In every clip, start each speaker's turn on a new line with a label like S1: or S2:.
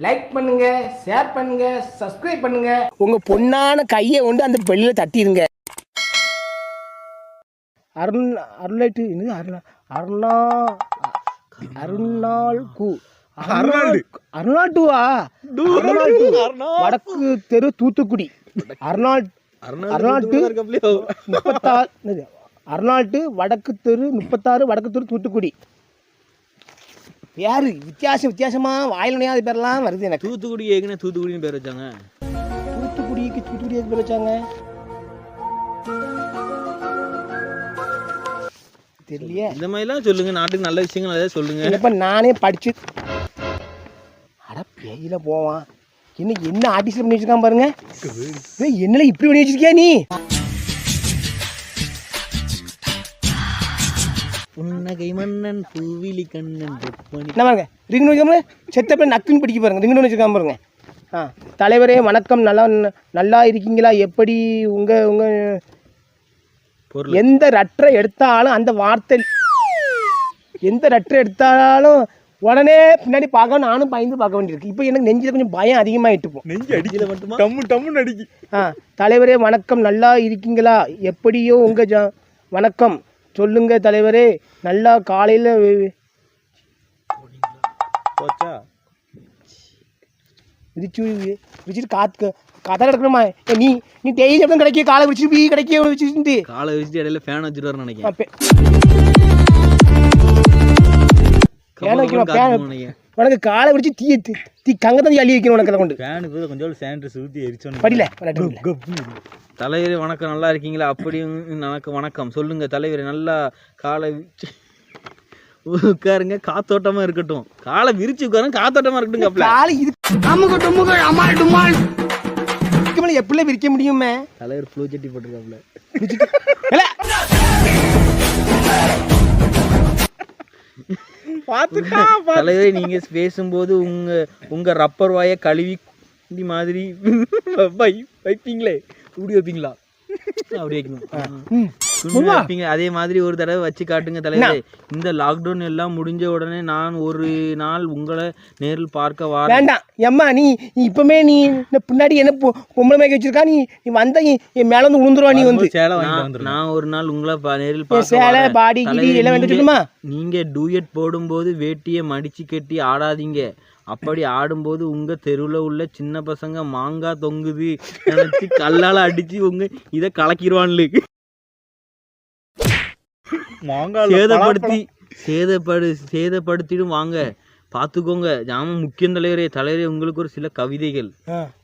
S1: Like பண்ணுங்க, share பண்ணுங்க, subscribe பண்ணுங்க. உங்க பொண்ணான கையை கொண்டு அந்த பெல்லில தட்டிடுங்க. அருள்நாட்டு வடக்கு தெரு தூத்துக்குடி. அருள்நாட்டு வடக்கு தெரு 36 வடக்கு தெரு தூத்துக்குடி. யாரு வித்தியாசமா வாயிலனையாவது பேரெல்லாம் வருது எனக்கு.
S2: தூத்துக்குடி ஏற்கனவே தூத்துக்குடின்னு பேர் வச்சாங்க. தூத்துக்குடி
S1: பேர் வச்சாங்க தெரியலையே.
S2: இந்த மாதிரிலாம் சொல்லுங்க, நாட்டுக்கு நல்ல விஷயங்கள் நிறைய சொல்லுங்க.
S1: இப்போ நானே படிச்சு அட பேயில போவான். என்ன ஆர்டிஸ்ட் பண்ணி வச்சிருக்கான் பாருங்க. என்னல இப்படி பண்ணி வச்சிருக்கியா நீ?
S2: புன்னகை மன்னன் பூவிலி கண்ணன்
S1: என்ன பாருங்க, ரிங்னு வைக்காம செத்த பேர் நக்குன்னு பிடிக்க பாருங்க. ரிங்னு வச்சிருக்காம பாருங்க. தலைவரே வணக்கம், நல்லா இருக்கீங்களா? எப்படி உங்க எந்த ரற்றை எடுத்தாலும் அந்த வார்த்தை, எந்த ரற்றை எடுத்தாலும் உடனே பின்னாடி பார்க்க நானும் பயந்து பார்க்க வேண்டியிருக்கு. இப்போ எனக்கு நெஞ்சில் கொஞ்சம் பயம் அதிகமாகிட்டு போகும்.
S2: நெஞ்சு அடிக்கல மட்டுமா, டம்முன்னு அடிக்கி.
S1: தலைவரே வணக்கம், நல்லா இருக்கீங்களா? எப்படியோ வணக்கம் சொல்லுங்க தலைவரே. நல்லா காலையில் விரிச்சிட்டு கதை கிடக்கணுமா? நீ டெய்லி எப்படி கிடைக்க காலை விரிச்சு கிடைக்க வச்சுட்டு
S2: காலை விரிச்சிட்டு இடையில ஃபேன் வச்சுட்டு நினைக்கிறேன்.
S1: உனக்கு காலை விரிச்சு தீ கங்கதான் அள்ளி வைக்கணும். உனக்கு அதை கொண்டு
S2: ஃபேனுக்கு கொஞ்சம் சானிடைசர் ஊற்றி எரிச்சோம்.
S1: படியில
S2: தலைவரே வணக்கம், நல்லா இருக்கீங்களா? அப்படி எனக்கு வணக்கம் சொல்லுங்க தலைவரே. நல்லா காலை உட்காருங்க, காத்தோட்டமா இருக்கட்டும். காலை விரிச்சு உட்காருங்க, காத்தோட்டமா இருக்கட்டும்.
S1: எப்படி விரிக்க முடியுமே?
S2: தலைவர் ப்ளூ சட்டி போட்டிருக்காப்ல. தலைவரே நீங்க பேசும்போது உங்க ரப்பர் வாயை கழுவி மாதிரி வைப்பீங்களே, இப்படி வைப்பீங்களா? அப்படி வைக்கணும். அதே மாதிரி ஒரு தடவை வச்சு காட்டுங்க தலைவரே. இந்த லாக்டவுன் எல்லாம் முடிஞ்ச உடனே நான் ஒரு நாள் உங்களை நேரில் பார்க்க வர
S1: வேண்டாம். எம்மா நீ இப்பமே நீ பின்னாடி என்ன பொம்பளை மேய்க்க வச்சிருக்கா? நீ வந்தா என் மேல வந்து உளுந்துருவா. நீ வந்து
S2: நான் ஒரு நாள் உங்களை நேரில்
S1: சேலை பாடி கிடி எல்லாம் வேண்டுமா?
S2: நீங்க டூயட் போடும்போது வேட்டியை மடிச்சு கட்டி ஆடாதீங்க. அப்படி ஆடும்போது உங்க தெருவில் உள்ள சின்ன பசங்க மாங்காய் தொங்குது நினைச்சு கல்லால அடிச்சு உங்க இதை கலக்கிடுவான்ல. சேதப்படுத்திடும் வாங்க, பாத்துக்கோங்க. ஜாம முக்கியம் தலைவரே உங்களுக்கு ஒரு சில கவிதைகள்.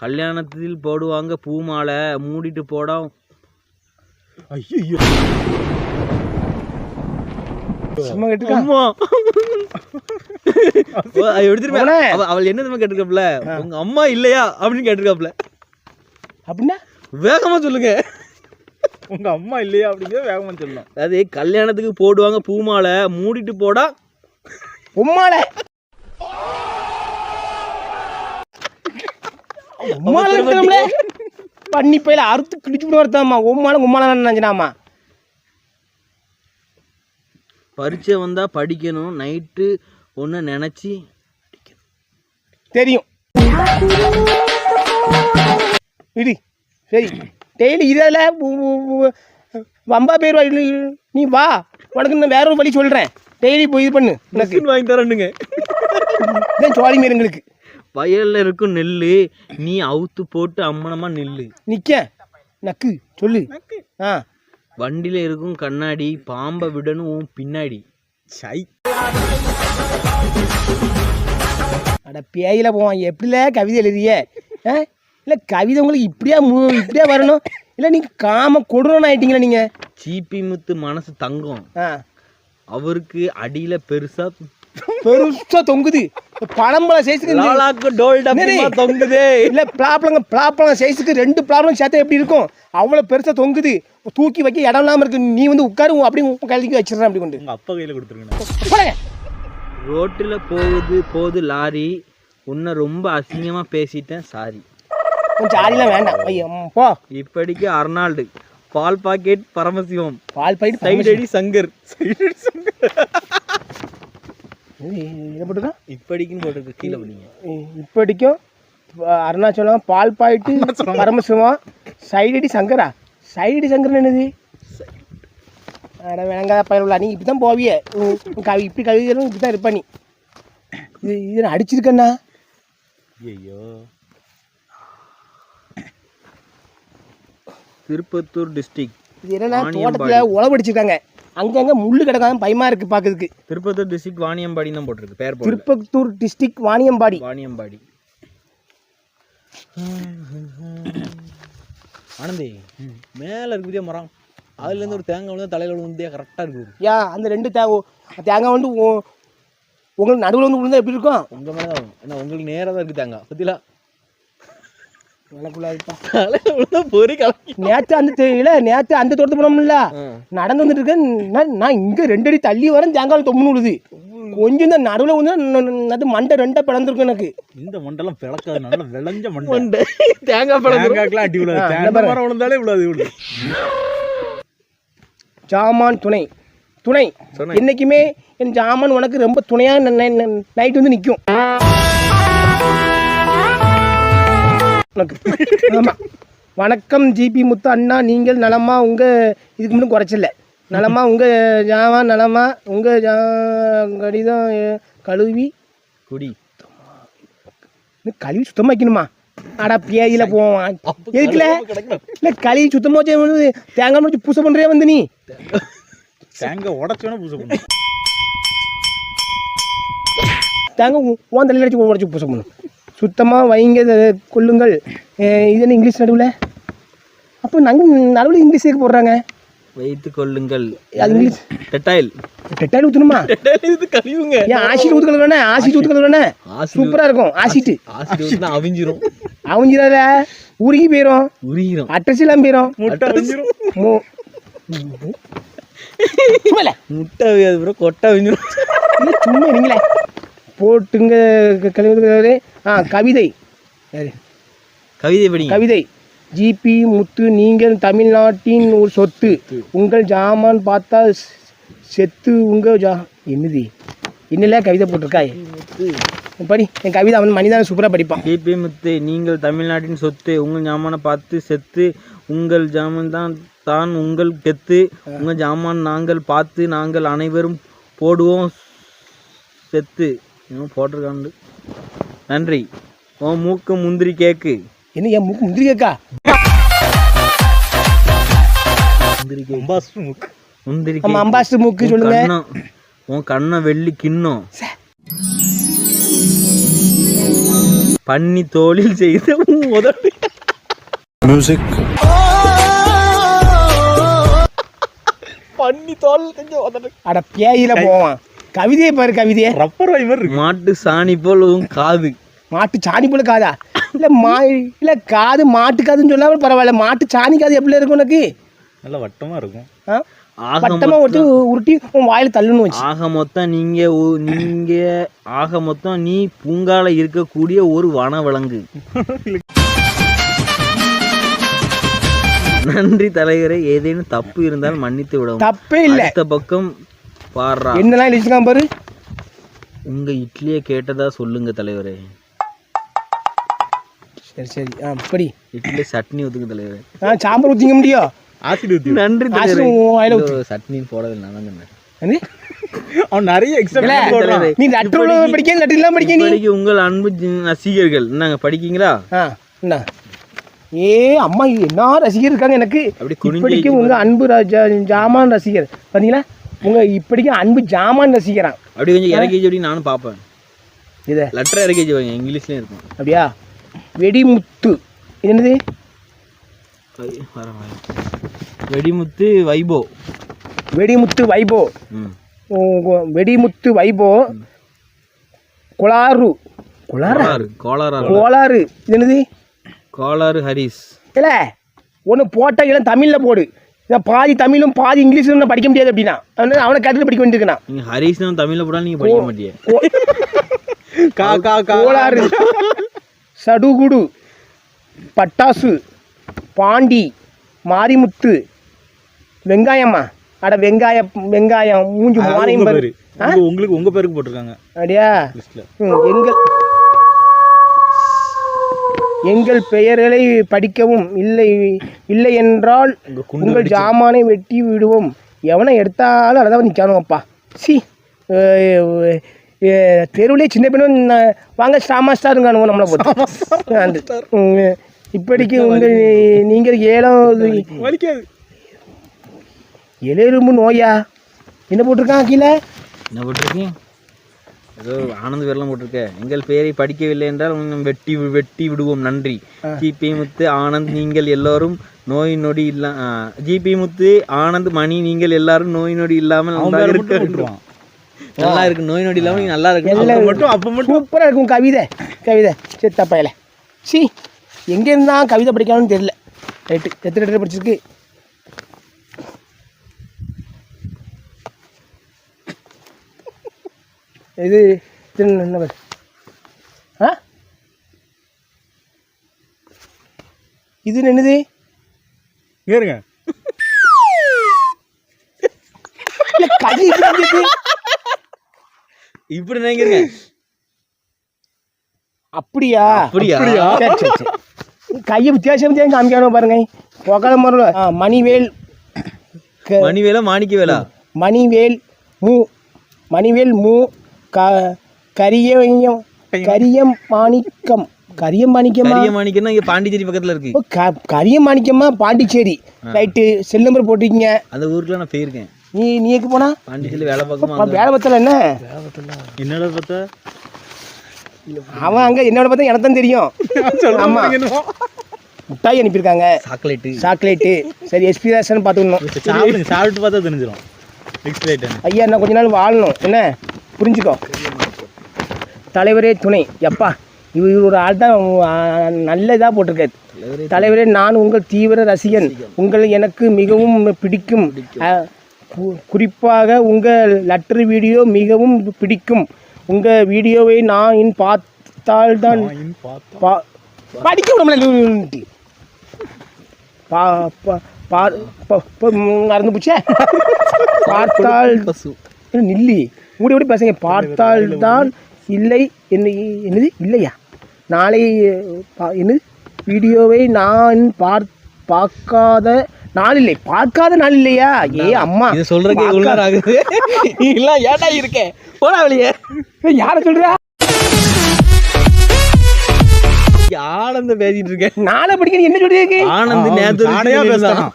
S2: கல்யாணத்தில் போடுவாங்க பூமாலை, மூடிட்டு போடா. அவள் என்ன கேட்டிருக்காப்ல, உங்க அம்மா இல்லையா அப்படின்னு கேட்டிருக்காப்ல.
S1: அப்படின்னா
S2: வேகமா சொல்லுங்க,
S1: உங்க அம்மா இல்லையா அப்படிங்கிற வேகமா சொல்லலாம்.
S2: அதாவது கல்யாணத்துக்கு போடுவாங்க பூமாலை, மூடிட்டு போடா
S1: உம்மாலை. பண்ணி போயில அறுத்து கிழிச்சு வருத்தாமா. உம்மாலை நினைச்சினாமா.
S2: பரீட்சை வந்தா படிக்கணும், நைட்டு ஒன்று நினைச்சி
S1: தெரியும். சரி டெய்லி இதில் வம்பா பேர் நீ வா, உனக்கு நான் வேற ஒரு வழி சொல்கிறேன். டெய்லி போய் இது பண்ணு,
S2: எனக்கு வாங்கி தரேன்னுங்க.
S1: சோழி மீருங்களுக்கு
S2: வயலில் இருக்கும் நெல்லு நீ அவுத்து போட்டு அம்மனமா நெல்லு
S1: நிற்க நக்கு சொல்லு.
S2: வண்டியில இருக்கும் கண்ணாடி பாம்பை விடணும் பின்னாடி.
S1: அட பேயில போவான். எப்படில கவிதை எழுதிய? இல்லை கவிதை உங்களுக்கு இப்படியா வரணும்? இல்லை நீங்கள் காம கொடுறோன்னு ஆயிட்டீங்களா? நீங்கள்
S2: சீப்பி முத்து மனசு தங்கம், அவருக்கு அடியில பெருசா
S1: தொங்குது. பழம்பழம் சைஸுக்கு
S2: தொங்குது.
S1: இல்லை பிளாப்பழம் சைஸுக்கு 2 பிளாப்பழம் சேர்த்தா எப்படி இருக்கும்? அவ்வளோ பெருசாக தொங்குது. தூக்கி வைக்க இடம் இல்லாமல் இருக்கு. நீ வந்து உட்காரு, அப்படி கழுவி வச்சிடறேன். அப்படி கொண்டு
S2: உங்கள் அப்பா கையில் கொடுத்துருங்க. ரோட்டில் போகுது லாரி, உன்னை ரொம்ப அசிங்கமாக பேசிட்டேன், சாரி.
S1: சாரிலாம் வேண்டாம் போ.
S2: இப்படிக்கு அர்னால்டு, பால் பாக்கெட் பரமசிவம்,
S1: பால் பாக்கெட்
S2: சைடடி சங்கர்.
S1: என்ன போட்டுருக்கா
S2: இப்படிக்குன்னு போட்டிருக்கு, கீழே படிங்க.
S1: இப்படிக்கும் அருணாச்சலம் பால் பாயிட்டு பரமசிவம் சைடடி சங்கரா. சைடடி சங்கரன் என்னது? அட விளங்காத பயிர் நீ இப்படி தான் போவிய கவி இப்படி கவிதைகளும் இப்படி தான் இருப்பா நீ. இது நான் அடிச்சிருக்கேண்ணா.
S2: ஐயோ, திருப்பத்தூர் டிஸ்ட்ரிக்ட்.
S1: இது என்னன்னா தோட்டத்தில் உழவு அடிச்சிருக்காங்க, அங்கங்கே முள்ளு கிடக்காம பயமா இருக்கு பார்க்கறதுக்கு.
S2: திருப்பத்தூர் டிஸ்ட்ரிக்ட் வாணியம்பாடி தான் போட்டிருக்கு பேர்.
S1: திருப்பத்தூர் டிஸ்ட்ரிக்ட் வாணியம்பாடி.
S2: வாணியம்பாடி. ஆனந்தி, மேலே இருக்குதே மரம், அதுலேருந்து ஒரு தேங்காய் வந்து தலையில் விழுந்தே கரெக்டாக இருக்குது.
S1: ஏன் அந்த 2 தேங்காய் வந்து உங்களுக்கு நடுவில் வந்து விழுந்தா எப்படி இருக்கும்?
S2: உங்கள் மேலே தான் ஏன்னா உங்களுக்கு நேராக தான் இருக்குது தேங்காய் பற்றிலா
S1: எனக்குள்ள
S2: பொறி கலக்கி.
S1: நேற்று அந்த தோட்டத்து போனோம்ல, நடந்து வந்துட்டு இருக்கேன் நான் இங்கே 2 அடி தள்ளி வரேன், தேங்காய் தொம்முன்னு விழுது. கொஞ்சம் தான் நடுவில் வந்து அது மண்டை 2 பிளந்திருக்கும் எனக்கு.
S3: இந்த மண்டலம் பிளக்காது, நல்லா விளைஞ்ச மண்டை.
S2: தேங்காய்
S3: தேங்காய்க்கெல்லாம் அடி விழுது, விழுந்தாலே விழுது.
S1: ஜாமான் துணை துணை என்னைக்குமே என் ஜாமான் உனக்கு ரொம்ப துணையா நைட் வந்து நிற்கும். ஆமாம். வணக்கம் ஜிபி முத்து அண்ணா, நீங்கள் நலமா? உங்கள் இதுக்கு முன்னும் குறைச்சில்ல நலமா? உங்கள் ஜாமான் நலமா? உங்கள் கடிதம் கழுவி
S2: குடி
S1: கழுவி சுத்தமாக வைக்கணுமா? அடா பேதியில் போவான் எதுக்குல இல்லை கழுவி சுத்தமாக வச்சு தேங்காய் முடிச்சு பூசை பண்ணுறியா வந்து நீ?
S3: தேங்காய் உடச்சோன்னா பூசை பண்ணு.
S1: தேங்காய் உன் தலையில் அடிச்சு உடச்சி பூசை பண்ணும். சுத்தமாக வைங்க கொள்ளுங்கள். இது என்ன இங்கிலீஷ் நடுவில்? அப்போ நாங்கள் நடுவில் இங்கிலீஷ் சேர்க்க போடுறாங்க.
S2: வைத்து கொள்ளுங்கள்,
S1: அது இங்கிலீஷ்.
S2: டெட்டாயில்
S1: ஊற்றணுமா?
S2: இது கழிவுங்க.
S1: ஏன் ஆசிட் ஊற்றுக்கிறது வேணே? ஆசிட் ஊற்றுக்கிறது வேணே? சூப்பராக இருக்கும். ஆசிட்டு
S2: அவிஞ்சிரும்.
S1: அவிஞ்சிடாத, உருகி போயிடும், அட்ரஸ்லாம் போயிடும்,
S2: முட்டை அவியாது கொட்டை அவிஞ்சிரும்.
S1: சும்மா நீங்களே போட்டுங்க கழிவு. கவிதை
S2: படி.
S1: கவிதை ஜிபி முத்து, நீங்கள் தமிழ்நாட்டின் ஒரு சொத்து, உங்கள் ஜாமான் பார்த்தா செத்து உங்கள் என்னது என்னல கவிதை போட்டிருக்காய் படி. என் கவிதை அவன் மனிதன் சூப்பராக படிப்பான்.
S2: ஜிபி முத்து, நீங்கள் தமிழ்நாட்டின் சொத்து, உங்கள் ஜாமானை பார்த்து செத்து உங்கள் ஜாமான் தான் உங்கள் கெத்து, உங்கள் ஜாமான் நாங்கள் பார்த்து நாங்கள் அனைவரும் போடுவோம் செத்து. போட்டிருக்காண்டு. நன்றி. ஓ மூக்கு முந்திரி கேக்கு.
S1: என்ன என் மூக்கு முந்திரி கேக்கா?
S2: முந்திரி
S1: அம்பாஸ்டர் மூக்கு சொல்லுங்க.
S2: உன் கண்ணை வெள்ளி கிண்ணம் பண்ணி தோளில் செய்த உதவி. மியூசிக் பண்ணி தோல் கொஞ்சம் உதவி.
S1: அட பேயில போவான். கவிதையை பாரு, கவிதையை
S3: ரப்பர் வாய் மாதிரி.
S2: மாட்டு சாணி போல் காது.
S1: மாட்டு சாணி போல காதா? இல்லை இல்லை காது மாட்டு காதுன்னு சொல்லாமல் பரவாயில்ல, மாட்டு சாணி காது எப்படி இருக்கும் உனக்கு?
S3: நல்லா வட்டமாக இருக்கும்.
S1: வட்டமாக உருட்டி உன் வாயில் தள்ளுன்னு வச்சு.
S2: ஆக மொத்தம் ஆக மொத்தம் நீ பூங்கால இருக்கக்கூடிய ஒரு வன விலங்கு. நன்றி தலைவரே, ஏதேனும் தப்பு இருந்தால் மன்னித்து விடவும்.
S1: தப்பே இல்லை.
S2: அடுத்த பக்கம் பாடுறா.
S1: என்னெல்லாம் எழுதிக்கலாம் பாரு.
S2: உங்க இட்லியை கேட்டதா சொல்லுங்க தலைவரே.
S1: சரி சரி படி.
S2: இட்லி சட்னி ஊத்துங்க தலைவரே.
S1: சாம்பார் ஊற்றிக்க முடியும்?
S3: ஆசிட் ஊற்றி.
S2: நன்றி சட்னி போடவே நான் சொன்னேன்.
S3: அவன் நிறைய எக்ஸ்ட்ரா போடுறான்.
S1: நீ லெட்டர் படிக்க லெட்டர்லாம் படிக்க நீ.
S2: உங்கள் அன்பு ரசிகர்கள் என்னங்க படிக்கீங்களா?
S1: என்ன அம்மா என்ன ரசிகர் இருக்காங்க எனக்கு. இப்படிக்கு உங்க அன்பு ஜாமான் ரசிகர் பார்த்தீங்களா? உங்க இப்படிக்கு அன்பு ஜாமான் ரசிக்கிறான்.
S2: அப்படி கொஞ்சம் இறக்கி அப்படி நானும் பார்ப்பேன்.
S1: இதை
S2: லெட்டர் இறக்கி வைங்க, இங்கிலீஷ்லேயும் இருக்கும்.
S1: அப்படியா? வெடிமுத்து என்னது?
S2: வெடிமுத்து வைபோ.
S1: வெடிமுத்து வைபோ. வெடிமுத்து வைபோ. கோளாறு. கோளாறு இது என்னது?
S2: கோளாறு ஹரிஸ்.
S1: இல்லை ஒன்று போட்டால் இல்லை தமிழில் போடு. பாதி தமிழும் பாதி இங்கிலீஷும் படிக்க முடியாது அப்படின்னா அவனை கருத்தில் படிக்க வேண்டியிருக்கா?
S2: நீங்கள் ஹரிஸ் தமிழில் போடாலும் நீங்கள் படிக்க மாட்டீங்க.
S1: கோளாறு, சடுகுடு, பட்டாசு, பாண்டி, மாரிமுத்து, வெங்காயம்மா, அட வெங்காயம் மூஞ்சி மானையும்
S3: உங்க
S1: பாரு.
S3: பேரு. உங்களுக்கு உங்க பேருக்கு போட்டிருக்காங்க
S1: அப்படியா
S3: லிஸ்ட்ல.
S1: எங்கள் பெயர்களை படிக்கவும் இல்லை என்றால் உங்கள் ஜாமானை வெட்டி விடுவோம். எவனை எடுத்தாலும் அதான் நிற்கணும்ப்பா. சி தெருவிலே சின்ன பெண்ணு வாங்க ஸ்டாருங்க நம்மளை போட்டு இப்படிக்கு உங்கள் நீங்கள்
S3: வலிக்காது.
S1: எலும்பு நோயா என்ன போட்டிருக்கான் கீழே?
S2: என்ன போட்டிருக்கீங்க? ஏதோ ஆனந்த் பேர்லாம் போட்டிருக்க. எங்கள் பெயரை படிக்கவில்லை என்றால் வெட்டி விடுவோம். நன்றி. ஜிபி முத்து ஆனந்த் நீங்கள் எல்லாரும் நோய் நொடி ஜிபி முத்து ஆனந்த் மணி நீங்கள் எல்லாரும் நோய் நொடி இல்லாமல் நல்லா இருக்கு. நல்லா இருக்கு. நோய் நொடி இல்லாமல் நீங்க நல்லா இருக்கு.
S3: அப்ப மட்டும்
S1: சூப்பராக இருக்கும் கவிதை செத்த பயல. சி எங்கே இருந்தா கவிதை படிக்கணும்னு தெரியல. ரைட்டு எத்தனை படிச்சிருக்கு? இது என்ன ஆ இது என்னது?
S3: ஏறுங்க.
S1: கை
S2: இப்படி நினைக்கிறீங்க?
S1: அப்படியா?
S2: அப்படியா?
S1: கையை வித்தியாசம் காமிக்கணும் பாருங்க. புகழ மரம் மணிவேலா
S2: மாணிக்கவேலா
S1: மணிவேல் மூ கரியம் மாணிக்கமா
S2: இங்க பாண்டிச்சேரி பக்கத்துல இருக்கு.
S1: கரியம் மாணிக்கமா பாண்டிச்சேரி. ரைட்டு செல் நம்பர் போட்டிருக்கீங்க.
S2: அந்த ஊருக்குலாம் நான் போயிருக்கேன்.
S1: நீ எங்க போனா?
S2: பாண்டிச்சேரி வேலை பார்க்க.
S1: வேலை பார்த்தல என்ன?
S3: என்னோட பார்த்தா
S1: அவன் அங்க என்னோட பார்த்தா எனக்கு தான் தெரியும். ஆமா முட்டாய் அனுப்பியிருக்காங்க. சாக்லேட்டு சரி எக்ஸ்பீரியன்ஸ் பார்த்துக்கணும்.
S3: சாப்பிட்டு பார்த்தா தெரிஞ்சிடும்.
S1: ஐயா நான் கொஞ்ச நாள் வாழணும் என்ன புரிஞ்சுக்கோ. தலைவரே துணை எப்பா இவர் ஒரு ஆள் தான் நல்ல இதாக போட்டிருக்காரு. தலைவரே நான் உங்கள் தீவிர ரசிகன். உங்கள் எனக்கு மிகவும் பிடிக்கும். குறிப்பாக உங்கள் லெட்டர் வீடியோ மிகவும் பிடிக்கும். உங்கள் வீடியோவை நான் பார்த்தால்தான் படிக்க விட மறந்து போச்சே. பார்த்தால் நில்லி மூடி ஓடி பேசுங்க. பார்த்தால்தான் இல்லை என்னது இல்லையா? நாளை என்னது வீடியோவை நான் பார்க்காத நாள் இல்லையா? ஏ அம்மா
S2: இது சொல்றதுக்கே உள்ளார ஆகுது. இல்ல ஏடா இருக்கே போடா வெளியே.
S1: யார சொல்றா?
S2: ஆனந்த பேசிட்டு இருக்கேன்.
S1: நாளை படிக்க என்ன சொல்றீங்க?
S2: ஆனந்த் நேத்து பேசலாம்.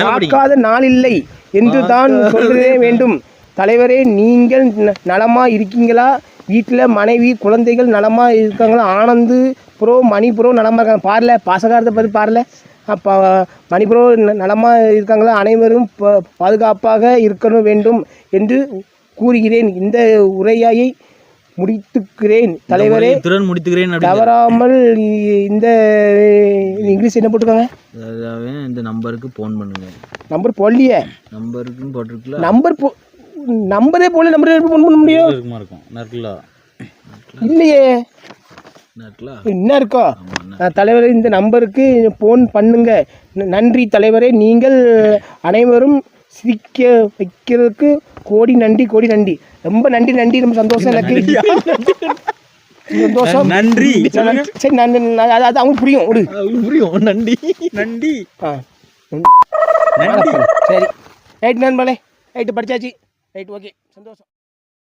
S1: பார்க்காத நாள் இல்லை என்று தான் சொல்றதே வேண்டும். தலைவரே நீங்கள் நலமா இருக்கீங்களா? வீட்டில் மனைவி குழந்தைகள் நலமா இருக்காங்களா? ஆனந்து ப்ரோ மணி ப்ரோ நலமா இருக்காங்க. பாருல பாசகாரத்தை பற்றி பாருல. அப்போ மணி ப்ரோ நலமா இருக்காங்களா? அனைவரும் பாதுகாப்பாக இருக்கணும் வேண்டும் என்று கூறுகிறேன். இந்த உரையாயை முடித்துக்கிறேன் தலைவரே. தவறாமல் இந்த இங்கிலீஷ் என்ன போட்டுருக்காங்க?
S2: இந்த நம்பருக்கு ஃபோன் பண்ணுங்க.
S1: நம்பர் போடலையே.
S2: நம்பருக்குன்னு போட்டிருக்கல.
S1: நம்பரே போல நம்பரே ஃபோன் பண்ண முடியும்? இல்லையே. என்ன இருக்கோ தலைவரே இந்த நம்பருக்கு ஃபோன் பண்ணுங்க. நன்றி தலைவரே. நீங்கள் அனைவரும் சிரிக்க வைக்கிறதுக்கு கோடி நன்றி. ரொம்ப நன்றி. ரொம்ப சந்தோஷம் எனக்கு. சந்தோஷம்.
S3: நன்றி.
S1: சரி அது அவங்களுக்கு புரியும். நன்றி. சரி ரைட் நண்பர்களே. ரைட்டு படிச்சாச்சு. ரைட் ஓகே சந்தோஷம்.